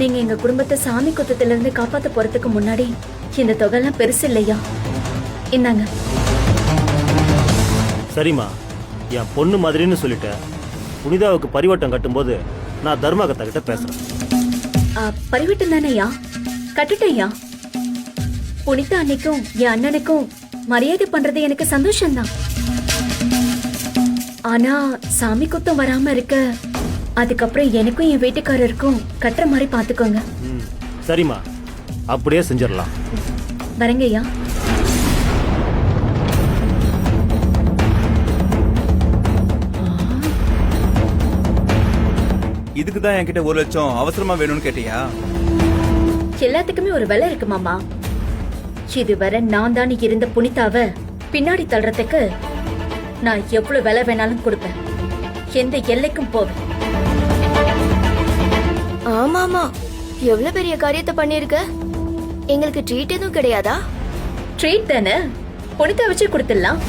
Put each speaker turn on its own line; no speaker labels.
நீங்க எங்க குடும்பத்தை சாமி குத்தத்துல இருந்து காப்பாத்த போறதுக்கு முன்னாடி இந்த தொகைலாம் பெருசு இல்லையா? இந்தாங்க.
சரிம்மா, என் பொண்ணு மாதிரின்னு சொல்லிட்டேன். புனிதாவுக்கு பரிவட்டம் கட்டும்போது நான் தர்மாகத்தா கிட்ட பேசுறேன்.
பரிவட்டம் தானேயா? கட்டுட்டையா. புனிதா அன்னைக்கும் என் அண்ணனுக்கும் மரியாதை பண்றது எனக்கு சந்தோஷம்தான். ஆனா சாமி குத்தம் வராம இருக்க அதுக்கப்புறம் எனக்கும் என் வீட்டுக்காரருக்கும் கட்டுற மாதிரி பாத்துக்கோங்க.
சரிம்மா, அப்படியே செஞ்சிடலாம்.
வரங்கய்யா.
இதுக்குதான் என்கிட்ட 1 லட்சம் அவசரமா வேணும்னு கேட்டியா?
எல்லாத்துக்குமே ஒரு விலை இருக்கு மாமா. இதுவரை நான் தான் இருந்த புனிதாவ பின்னாடி தள்ளுறதுக்கு நான் எவ்வளவு விலை வேணாலும் கொடுப்பேன். எந்த எல்லைக்கும் போவேன்.
ஆமாமா, எவ்வளவு பெரிய காரியத்தை பண்ணிருக்க. எங்களுக்கு ட்ரீட் எதுவும் கிடையாதா?
ட்ரீட் தானே, புனிதா வச்சு கொடுத்துடலாம்.